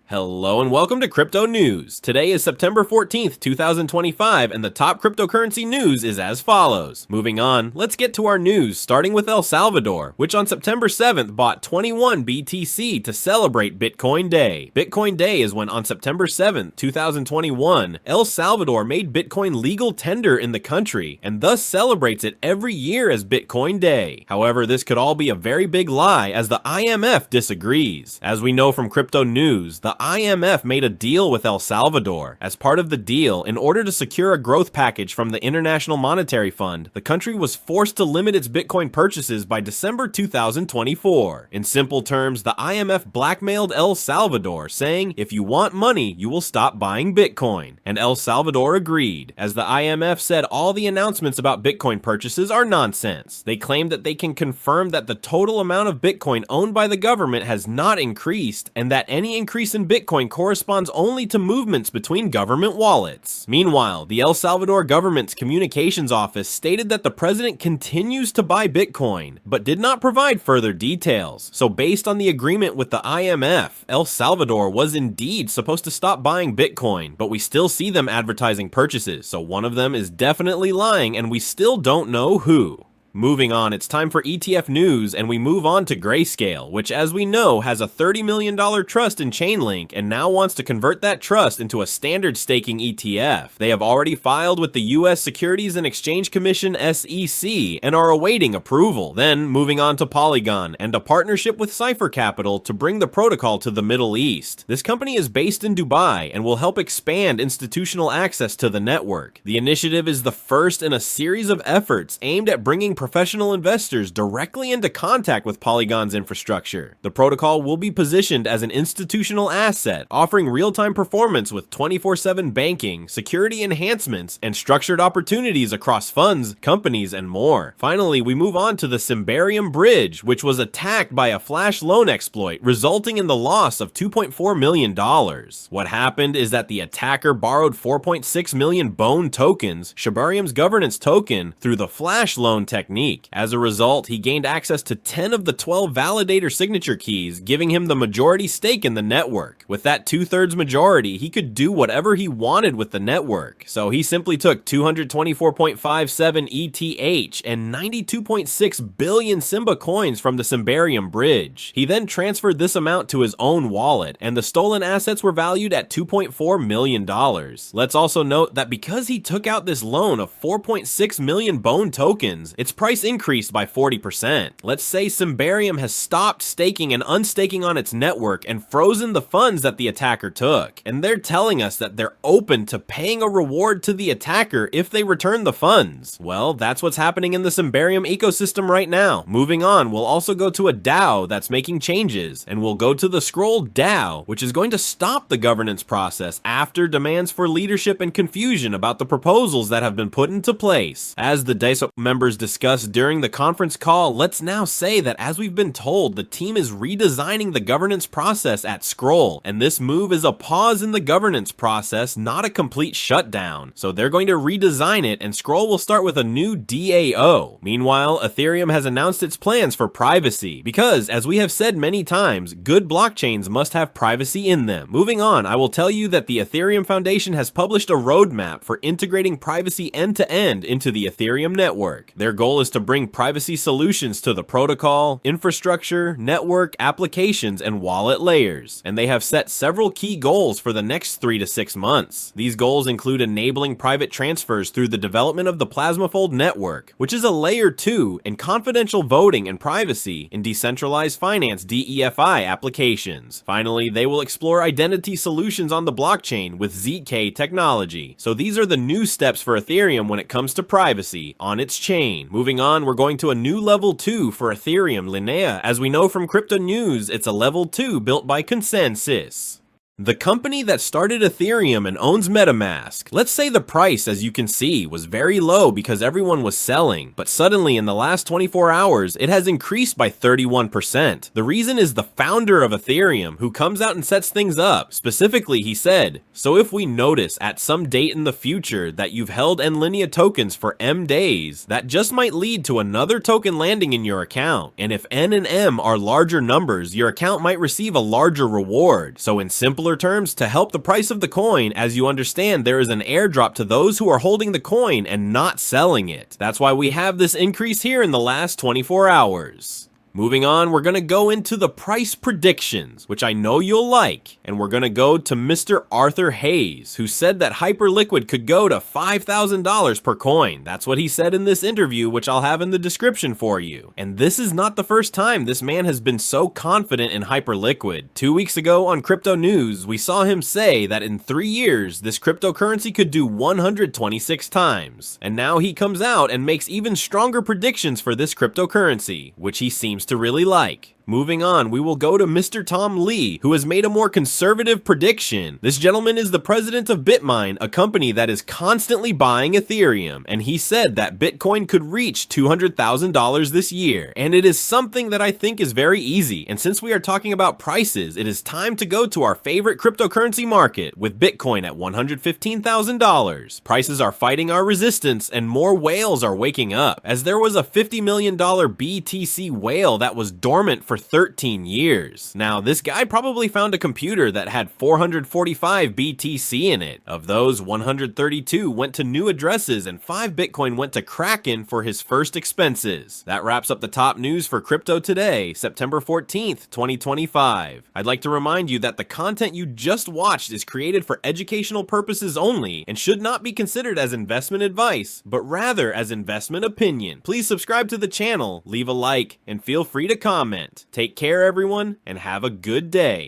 Hello and welcome to Crypto News. Today is September 14th, 2025, and the top cryptocurrency news is as follows. Moving on, let's get to our news, starting with El Salvador, which on September 7th bought 21 BTC to celebrate Bitcoin Day. Bitcoin Day is when on September 7th, 2021, El Salvador made Bitcoin legal tender in the country, and thus celebrates it every year as Bitcoin Day. However, this could all be a very big lie, as the IMF disagrees. As we know from Crypto News, the IMF made a deal with El Salvador. As part of the deal, in order to secure a growth package from the International Monetary Fund, the country was forced to limit its Bitcoin purchases by December 2024. In simple terms, the IMF blackmailed El Salvador, saying, if you want money, you will stop buying Bitcoin. And El Salvador agreed, as the IMF said all the announcements about Bitcoin purchases are nonsense. They claim that they can confirm that the total amount of Bitcoin owned by the government has not increased, and that any increase in Bitcoin corresponds only to movements between government wallets. Meanwhile, the El Salvador government's communications office stated that the president continues to buy Bitcoin, but did not provide further details. So based on the agreement with the IMF, El Salvador was indeed supposed to stop buying Bitcoin, but we still see them advertising purchases, so one of them is definitely lying and we still don't know who. Moving on, it's time for ETF news, and we move on to Grayscale, which as we know has a $30 million trust in Chainlink and now wants to convert that trust into a standard staking ETF. They have already filed with the US Securities and Exchange Commission SEC and are awaiting approval. Then moving on to Polygon and a partnership with Cypher Capital to bring the protocol to the Middle East. This company is based in Dubai and will help expand institutional access to the network. The initiative is the first in a series of efforts aimed at bringing professional investors directly into contact with Polygon's infrastructure. The protocol will be positioned as an institutional asset, offering real-time performance with 24/7 banking, security enhancements, and structured opportunities across funds, companies, and more. Finally, we move on to the Shibarium bridge, which was attacked by a flash loan exploit, resulting in the loss of $2.4 million. What happened is that the attacker borrowed 4.6 million BONE tokens, Shibarium's governance token, through the flash loan technique. As a result, he gained access to 10 of the 12 validator signature keys, giving him the majority stake in the network. With that 2/3 majority, he could do whatever he wanted with the network. So he simply took 224.57 ETH and 92.6 billion Simba coins from the Shibarium bridge. He then transferred this amount to his own wallet, and the stolen assets were valued at $2.4 million. Let's also note that because he took out this loan of 4.6 million BONE tokens, its price increased by 40%. Let's say Shibarium has stopped staking and unstaking on its network and frozen the funds that the attacker took. And they're telling us that they're open to paying a reward to the attacker if they return the funds. Well, that's what's happening in the Shibarium ecosystem right now. Moving on, we'll also go to a DAO that's making changes, and we'll go to the Scroll DAO, which is going to stop the governance process after demands for leadership and confusion about the proposals that have been put into place. As the DAO members discussed during the conference call, let's now say that as we've been told, the team is redesigning the governance process at Scroll, and this move is a pause in the governance process, not a complete shutdown. So they're going to redesign it, and Scroll will start with a new DAO. Meanwhile, Ethereum has announced its plans for privacy, because as we have said many times, good blockchains must have privacy in them. Moving on, I will tell you that the Ethereum Foundation has published a roadmap for integrating privacy end-to-end into the Ethereum network. Their goal is to bring privacy solutions to the protocol, infrastructure, network, applications, and wallet layers. And they have set several key goals for the next 3 to 6 months. These goals include enabling private transfers through the development of the Plasmafold network, which is a layer 2, and confidential voting and privacy in decentralized finance DeFi applications. Finally, they will explore identity solutions on the blockchain with ZK technology. So these are the new steps for Ethereum when it comes to privacy on its chain. Moving on, we're going to a new level 2 for Ethereum, Linea. As we know from Crypto News, it's a level 2 built by Consensus, the company that started Ethereum and owns MetaMask. Let's say the price, as you can see, was very low because everyone was selling, but suddenly in the last 24 hours, it has increased by 31%. The reason is the founder of Ethereum, who comes out and sets things up. Specifically, he said, so if we notice at some date in the future that you've held NLinea tokens for M days, that just might lead to another token landing in your account. And if N and M are larger numbers, your account might receive a larger reward. So in simpler simpler terms, to help the price of the coin. As you understand, there is an airdrop to those who are holding the coin and not selling it. That's why we have this increase here in the last 24 hours. Moving on, we're going to go into the price predictions, which I know you'll like, and we're going to go to Mr. Arthur Hayes, who said that Hyperliquid could go to $5,000 per coin. That's what he said in this interview, which I'll have in the description for you. And this is not the first time this man has been so confident in Hyperliquid. 2 weeks ago on Crypto News, we saw him say that in 3 years, this cryptocurrency could do 126 times. And now he comes out and makes even stronger predictions for this cryptocurrency, which he seems to really like. Moving on, we will go to Mr. Tom Lee, who has made a more conservative prediction. This gentleman is the president of Bitmine, a company that is constantly buying Ethereum, and he said that Bitcoin could reach $200,000 this year, and it is something that I think is very easy. And since we are talking about prices, it is time to go to our favorite cryptocurrency market, with Bitcoin at $115,000. Prices are fighting our resistance, and more whales are waking up, as there was a $50 million BTC whale that was dormant for 13 years. Now, this guy probably found a computer that had 445 BTC in it. Of those, 132 went to new addresses and 5 Bitcoin went to Kraken for his first expenses. That wraps up the top news for crypto today, September 14th, 2025. I'd like to remind you that the content you just watched is created for educational purposes only and should not be considered as investment advice, but rather as investment opinion. Please subscribe to the channel, leave a like, and feel free to comment. Take care, everyone, and have a good day.